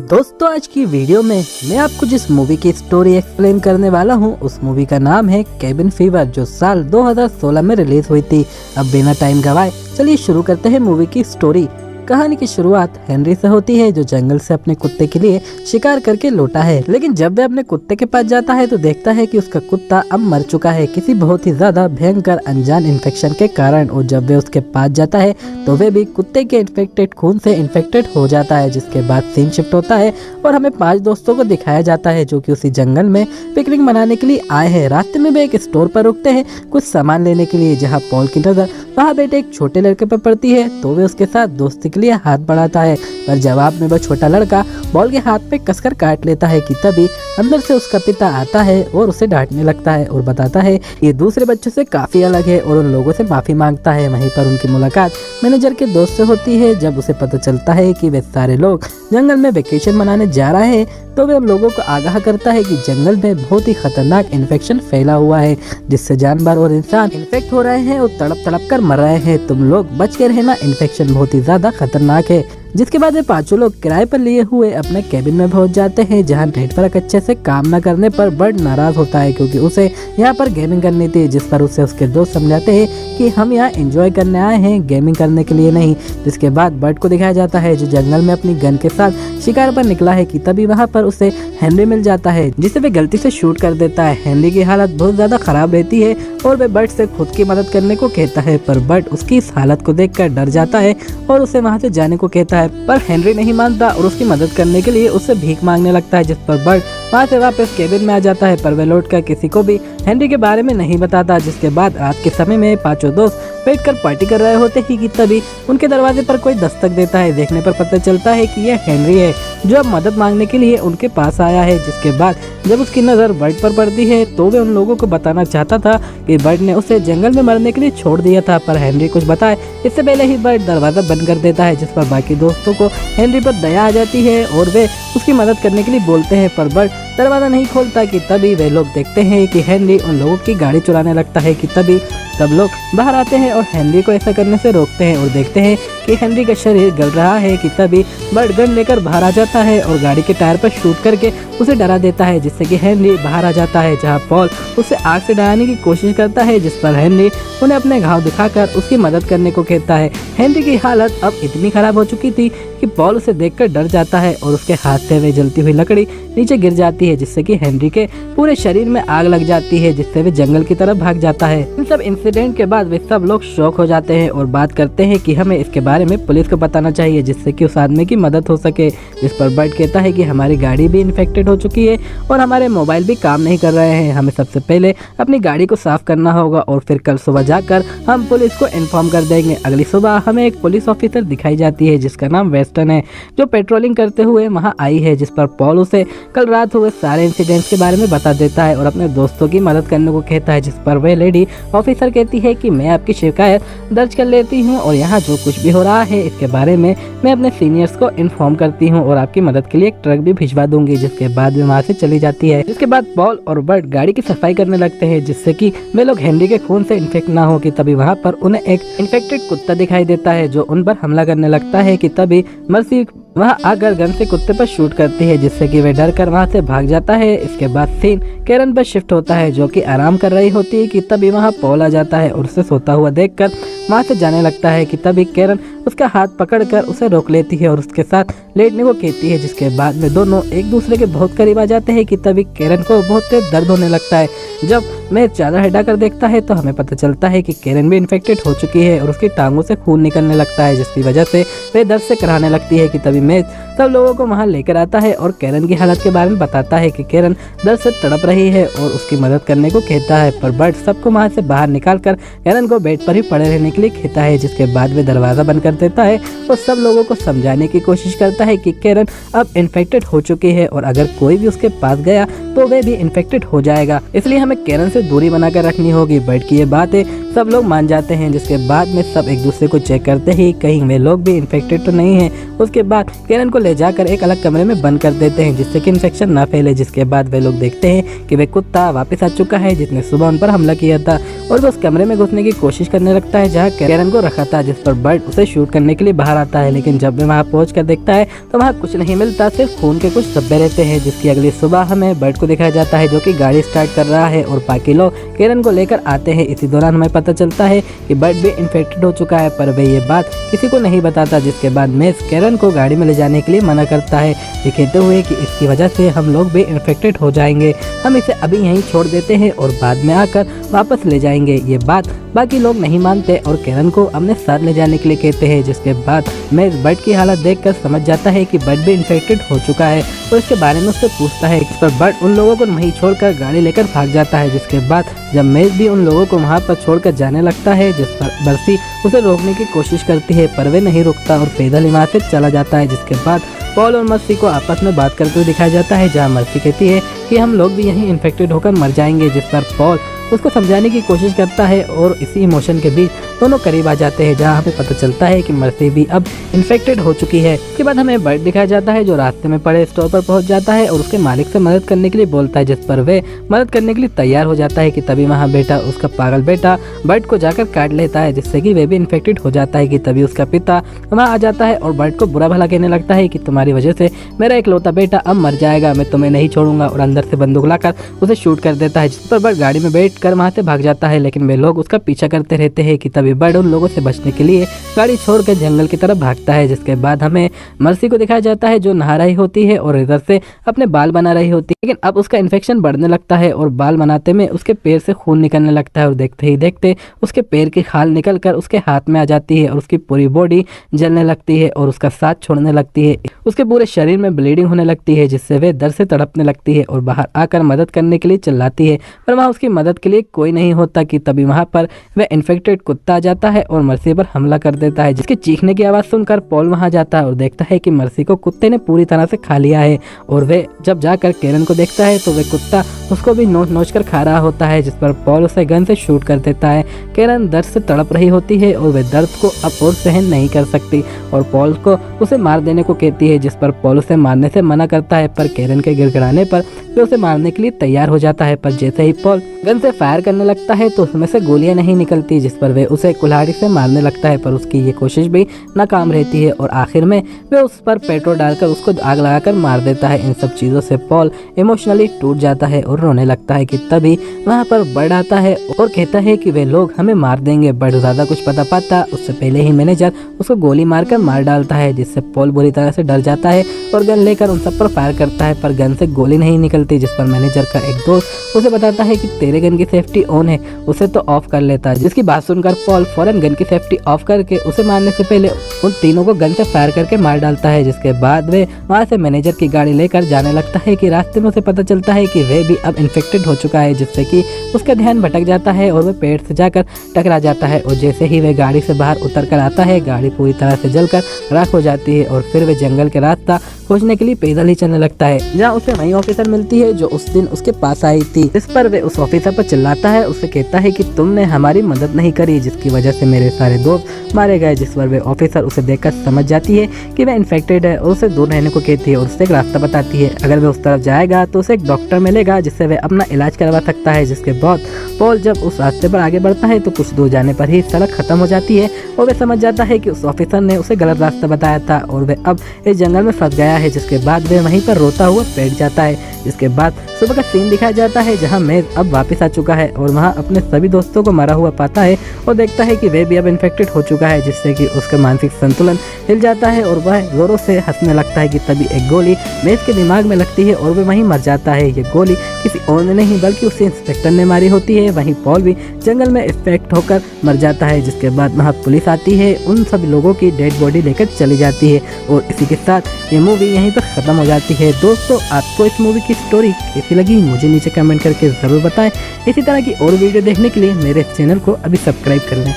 दोस्तों आज की वीडियो में मैं आपको जिस मूवी की स्टोरी एक्सप्लेन करने वाला हूं उस मूवी का नाम है केबिन फीवर, जो साल 2016 में रिलीज हुई थी। अब बिना टाइम गवाए चलिए शुरू करते हैं मूवी की स्टोरी। कहानी की शुरुआत हेनरी से होती है, जो जंगल से अपने कुत्ते के लिए शिकार करके लौटा है। लेकिन जब वह अपने कुत्ते के पास जाता है तो देखता है कि उसका कुत्ता अब मर चुका है किसी बहुत ही ज्यादा भयंकर अनजान इन्फेक्शन के कारण। और जब वह उसके पास जाता है तो वह भी कुत्ते के इन्फेक्टेड खून से इन्फेक्टेड हो जाता है। जिसके बाद सीन शिफ्ट होता है और हमें 5 दोस्तों को दिखाया जाता है जो कि उसी जंगल में पिकनिक मनाने के लिए आए हैं। रास्ते में वे एक स्टोर पर रुकते हैं कुछ सामान लेने के लिए, जहाँ पॉल की नजर वहाँ बैठे एक छोटे लड़के पर पड़ती है तो वे उसके साथ दोस्ती के लिए हाथ बढ़ाता है, पर जवाब में वह छोटा लड़का बॉल के हाथ पे कसकर काट लेता है कि तभी अंदर से उसका पिता आता है और उसे डांटने लगता है और बताता है ये दूसरे बच्चों से काफी अलग है और उन लोगों से माफी मांगता है। वहीं पर उनकी मुलाकात मैनेजर के दोस्त से होती है। जब उसे पता चलता है कि वे सारे लोग जंगल में वेकेशन मनाने जा रहे हैं तो वे उन लोगों को आगाह करता है कि जंगल में बहुत ही खतरनाक इन्फेक्शन फैला हुआ है जिससे जानवर और इंसान इन्फेक्ट हो रहे हैं और तड़प तड़प कर मर रहे हैं। तुम लोग बच के रहना, इन्फेक्शन बहुत ही ज्यादा खतरनाक है। जिसके बाद वे 5 लोग किराए पर लिए हुए अपने केबिन में पहुंच जाते हैं, जहां नेटवर्क अच्छे से काम न करने पर बर्ड नाराज होता है क्योंकि उसे यहां पर गेमिंग करनी थी। जिस पर उसे उसके दोस्त समझाते हैं कि हम यहां एंजॉय करने आए हैं, गेमिंग करने के लिए नहीं। जिसके बाद बर्ड को दिखाया जाता है जो जंगल में अपनी गन के साथ शिकार पर निकला है कि तभी वहाँ पर उसे हेनरी मिल जाता है जिसे वे गलती से शूट कर देता है। हेनरी की हालत बहुत ज्यादा खराब रहती है और वे बर्ड से खुद की मदद करने को कहता है, पर बर्ड उसकी इस हालत को देखकर डर जाता है और उसे वहाँ से जाने को कहता है। पर हेनरी नहीं मानता और उसकी मदद करने के लिए उससे भीख मांगने लगता है, जिस पर बर्ड वहाँ से वापस केबिन में आ जाता है। पर वे लौटकर किसी को भी हेनरी के बारे में नहीं बताता। जिसके बाद रात के समय में 5 दोस्त बैठकर पार्टी कर रहे होते ही कि तभी उनके दरवाजे पर कोई दस्तक देता है। देखने पर पता चलता है कि यह हेनरी है जो अब मदद मांगने के लिए उनके पास आया है। जिसके बाद जब उसकी नजर बर्ड पर पड़ती है तो वे उन लोगों को बताना चाहता था कि बर्ड ने उसे जंगल में मरने के लिए छोड़ दिया था, पर हेनरी कुछ बताए इससे पहले ही बर्ड दरवाजा बंद कर देता है। जिस पर बाकी दोस्तों को हेनरी पर दया आ जाती है और वे उसकी मदद करने के लिए बोलते हैं, पर बर्ड दरवाजा नहीं खोलता कि तभी वे लोग देखते हैं कि हेनरी उन लोगों की गाड़ी चुराने लगता है कि तभी सब लोग बाहर आते हैं और हेनरी को ऐसा करने से रोकते हैं और देखते हैं कि हेनरी का शरीर गल रहा है कि तभी बर्ड गन लेकर बाहर आ जाता है और गाड़ी के टायर पर शूट करके उसे डरा देता है, जिससे कि हेनरी बाहर आ जाता है। जहां पॉल उसे आग से डराने की कोशिश करता है, जिस पर हेनरी उन्हें अपने घाव दिखाकर उसकी मदद करने को कहता है। हेनरी की हालत अब इतनी खराब हो चुकी थी कि पॉल उसे देखकर डर जाता है और उसके हाथ से वे जलती हुई लकड़ी नीचे गिर जाती है, जिससे कि हेनरी के पूरे शरीर में आग लग जाती है, जिससे वे जंगल की तरफ भाग जाता है। इन सब इंसिडेंट के बाद वे सब लोग शॉक हो जाते हैं और बात करते हैं कि हमें इसके बारे में पुलिस को बताना चाहिए जिससे कि उस आदमी की मदद हो सके। जिस पर बर्ड कहता है कि हमारी गाड़ी भी इन्फेक्टेड हो चुकी है और हमारे मोबाइल भी काम नहीं कर रहे हैं। हमें सबसे पहले अपनी गाड़ी को साफ करना होगा और फिर कल सुबह जाकर हम पुलिस को इन्फॉर्म कर देंगे। अगली सुबह हमें एक पुलिस ऑफिसर दिखाई जाती है जिसका नाम वेस्टर्न है, जो पेट्रोलिंग करते हुए वहां आई है। जिस पर पॉल उसे कल रात हुए सारे इंसिडेंट्स के बारे में बता देता है और अपने दोस्तों की मदद करने को कहता है। जिस पर वह लेडी ऑफिसर कहती है कि मैं आपकी शिकायत दर्ज कर लेती हूँ और यहाँ जो कुछ भी हो रहा है इसके बारे में मैं अपने सीनियर्स को इन्फॉर्म करती हूँ और आपकी मदद के लिए एक ट्रक भी भिजवा दूंगी। जिसके बाद वे वहाँ से चली जाती है। इसके बाद पॉल और बर्ड गाड़ी की सफाई करने लगते हैं जिससे कि वे लोग हेनरी के खून से इन्फेक्ट ना हो कि तभी वहाँ पर उन्हें एक इन्फेक्टेड कुत्ता दिखाई देता है जो उन पर हमला करने लगता है कि तभी मर्सी वहाँ आकर गन से कुत्ते पर शूट करती है, जिससे कि वे डर कर वहाँ से भाग जाता है। इसके बाद सीन कैरन पर शिफ्ट होता है जो कि आराम कर रही होती है कि तभी वहाँ पॉल आ जाता है और उसे सोता हुआ देखकर वहाँ से जाने लगता है कि तभी कैरन उसका हाथ पकड़कर उसे रोक लेती है और उसके साथ लेटने को कहती है। जिसके बाद में दोनों एक दूसरे के बहुत करीब आ जाते हैं कि तभी कैरन को बहुत तेज दर्द होने लगता है। जब मैं चादर हटाकर देखता है तो हमें पता चलता है कि कैरन भी इन्फेक्टेड हो चुकी है और उसकी टांगों से खून निकलने लगता है, जिसकी वजह से वे दर्द से कराने लगती है कि तभी मैं सब लोगों को वहां लेकर आता है और कैरन की हालत के बारे में बताता है कि कैरन दर्द से तड़प रही है और उसकी मदद करने को कहता है। पर बर्ड सबको वहां से बाहर निकालकर कैरन को बेड पर ही पड़े रहने के लिए कहता है। जिसके बाद वे दरवाजा बंद कर देता है और सब लोगों को समझाने की कोशिश करता है कि कैरन अब इन्फेक्टेड हो चुकी है और अगर कोई भी उसके पास गया तो वे भी इन्फेक्टेड हो जाएगा, इसलिए हमें कैरन से दूरी बनाकर रखनी होगी। बर्ड की ये बातें सब लोग मान जाते हैं। जिसके बाद में सब एक दूसरे को चेक करते ही कहीं वे लोग भी इन्फेक्टेड तो नहीं है उसके बाद केरन को ले जाकर एक अलग कमरे में बंद कर देते हैं जिससे कि इन्फेक्शन ना फैले। जिसके बाद वे लोग देखते हैं कि वे कुत्ता वापस आ चुका है जिसने सुबह उन पर हमला किया था और वो उस कमरे में घुसने की कोशिश करने लगता है जहाँ केरन को रखा था, जिस पर बर्ड उसे शूट करने के लिए बाहर आता है। लेकिन जब वे वहाँ पहुँच कर देखता है तो वहाँ कुछ नहीं मिलता, सिर्फ खून के कुछ धब्बे रहते हैं। जिसकी अगली सुबह हमें बर्ड को दिखाया जाता है जो कि गाड़ी स्टार्ट कर रहा है और बाकी लोग केरन को लेकर आते हैं। इसी दौरान हमें पता चलता है कि बर्ड भी इन्फेक्टेड हो चुका है, पर वे ये बात किसी को नहीं बताता। जिसके बाद मेस केरन को गाड़ी में ले जाने के लिए मना करता है, ये कहते हुए कि इसकी वजह से हम लोग भी इन्फेक्टेड हो जाएंगे, हम इसे अभी यहीं छोड़ देते हैं और बाद में आकर वापस ले जाएंगे। ये बात बाकी लोग नहीं मानते और केरन को अपने साथ ले जाने के लिए कहते हैं। जिसके बाद मेस बर्ड की हालत देखकर समझ जाता है कि बर्ड भी इन्फेक्टेड हो चुका है और इसके बारे में उससे पूछता है। इस पर बर्ड उन लोगों को वहीं छोड़कर गाड़ी लेकर भाग जाता है। जिसके बाद जब मेस भी उन लोगों को वहां पर छोड़कर जाने लगता है, जिस पर बर्सी उसे रोकने की कोशिश करती है पर वे नहीं रुकता और पैदल ही वहां से चला जाता है। जिसके बाद पॉल और मर्सी को आपस में बात करते हुए दिखाया जाता है जहां मर्सी कहती है कि हम लोग भी यहीं इन्फेक्टेड होकर मर जाएंगे, जिस पर पॉल उसको समझाने की कोशिश करता है और इसी इमोशन के बीच दोनों करीब आ जाते हैं जहां हमें पता चलता है कि मर्सी भी अब इन्फेक्टेड हो चुकी है। इसके बाद हमें बर्ड दिखाया जाता है जो रास्ते में पड़े स्टोर पर पहुंच जाता है और उसके मालिक से मदद करने के लिए बोलता है, जिस पर वे मदद करने के लिए तैयार हो जाता है कि तभी वहाँ बेटा उसका पागल बेटा बर्ड को जाकर काट लेता है जिससे कि वे भी इन्फेक्टेड हो जाता है। कि तभी उसका पिता वहाँ आ जाता है और बर्ड को बुरा भला कहने लगता है कि तुम्हारी वजह से मेरा इकलौता बेटा अब मर जाएगा, मैं तुम्हें नहीं छोड़ूंगा, और अंदर से बंदूक लाकर उसे शूट कर देता है। जिस पर बर्ड गाड़ी में बैठ कर वहाँ से भाग जाता है, लेकिन वे लोग उसका पीछा करते रहते हैं। कि तभी बर्ड उन लोगों से बचने के लिए गाड़ी छोड़कर जंगल की तरफ भागता है। जिसके बाद हमें मर्सी को दिखाया जाता है जो नहा रही होती है और इधर से अपने बाल बना रही होती है, लेकिन अब उसका इन्फेक्शन बढ़ने लगता है और बाल बनाते में उसके पैर से खून निकलने लगता है और देखते ही देखते उसके पैर की खाल निकल कर उसके हाथ में आ जाती है और उसकी पूरी बॉडी जलने लगती है और उसका साथ छोड़ने लगती है। उसके पूरे शरीर में ब्लीडिंग होने लगती है जिससे वे दर्द से तड़पने लगती है और बाहर आकर मदद करने के लिए चिल्लाती है, पर वहाँ उसकी मदद के लिए कोई नहीं होता। कि तभी वहाँ पर वह इन्फेक्टेड कुत्ता आ जाता है और मर्सी पर हमला कर देता है, जिसके चीखने की आवाज़ सुनकर पॉल वहाँ जाता है और देखता है कि मर्सी को कुत्ते ने पूरी तरह से खा लिया है। और वे जब जाकर केरन को देखता है तो वह कुत्ता उसको भी नोच नोच कर खा रहा होता है, जिस पर पॉल उसे गन से शूट कर देता है। केरन दर्द से तड़प रही होती है और वह दर्द को अब और सहन नहीं कर सकती और पॉल को उसे मार देने को कहती है, जिस पर पॉल उसे मारने से मना करता है, पर केरन के गिड़गिड़ाने पर वे उसे मारने के लिए तैयार हो जाता है। पर जैसे ही पॉल गन से फायर करने लगता है तो उसमें से गोलियां नहीं निकलती, जिस पर वे उसे कुल्हाड़ी से मारने लगता है, पर उसकी ये कोशिश भी नाकाम रहती है और आखिर में वे उस पर पेट्रोल डालकर उसको आग लगाकर मार देता है। इन सब चीज़ों से पॉल इमोशनली टूट जाता है और रोने लगता है। कि तभी वहाँ पर बर्ड आता है और कहता है कि वे लोग हमें मार देंगे। बर्ड ज़्यादा कुछ पता पाता उससे पहले ही मैनेजर उसको गोली मारकर मार डालता है, जिससे पॉल बुरी तरह से डर जाता है और गन लेकर उन सब पर फायर करता है, पर गन से गोली नहीं निकलती। जिस पर मैनेजर का एक दोस्त उसे बताता है कि तेरे गन की सेफ्टी ऑन है, उसे तो ऑफ कर लेता है। जिसकी बात सुनकर पॉल फौरन गन की सेफ्टी ऑफ करके उसे मारने से पहले उन तीनों को गन से फायर करके मार डालता है। जिसके बाद वे वहाँ से मैनेजर की गाड़ी लेकर जाने लगता है कि रास्ते में उसे पता चलता है कि वे भी अब इन्फेक्टेड हो चुका है, जिससे कि उसका ध्यान भटक जाता है और वह पेड़ से जाकर टकरा जाता है। और जैसे ही वह गाड़ी से बाहर उतर कर आता है गाड़ी पूरी तरह से जलकर राख हो जाती है और फिर वह जंगल के रास्ता खोजने के लिए पैदल ही चलने लगता है, जहाँ उसे वही ऑफिसर मिलती है जो उस दिन उसके पास आई थी। इस पर वे उस ऑफिसर पर चिल्लाता है, उससे कहता है कि तुमने हमारी मदद नहीं करी जिसकी वजह से मेरे सारे दोस्त मारे गए। जिस पर वे ऑफिसर उसे देखकर समझ जाती है कि वह इन्फेक्टेड है और उसे दूर रहने को कहती है और उससे एक रास्ता बताती है। अगर वह उस तरफ जाएगा तो उसे एक डॉक्टर मिलेगा जिससे वह अपना इलाज करवा सकता है। जिसके बाद पॉल जब उस रास्ते पर आगे बढ़ता है तो कुछ दूर जाने पर ही सड़क खत्म हो जाती है और वह समझ जाता है कि उस ऑफिसर ने उसे गलत रास्ता बताया था और वह अब इस जंगल में फंस गया है। जिसके बाद वह वहीं पर रोता हुआ बैठ जाता है। इसके बाद सुबह का सीन दिखाया जाता है जहां मेज अब वापस आ चुका है और वहां अपने सभी दोस्तों को मरा हुआ पाता है और देखता है कि वे भी अब इन्फेक्टेड हो चुका है, जिससे कि उसका मानसिक संतुलन हिल जाता है और वह जोरों से हंसने लगता है। कि तभी एक गोली मेज के दिमाग में लगती है और वह वहीं मर जाता है। ये गोली किसी और ने नहीं बल्कि उसे इंस्पेक्टर ने मारी होती है। वहीं पॉल भी जंगल में इन्फेक्ट होकर मर जाता है। जिसके बाद वहाँ पुलिस आती है, उन सभी लोगों की डेड बॉडी लेकर चली जाती है और इसी के साथ ये मूवी यहीं पर खत्म हो जाती है। दोस्तों, आपको इस मूवी की स्टोरी कैसी लगी मुझे नीचे कमेंट करके ज़रूर बताएं। इसी तरह की और वीडियो देखने के लिए मेरे चैनल को अभी सब्सक्राइब कर लें।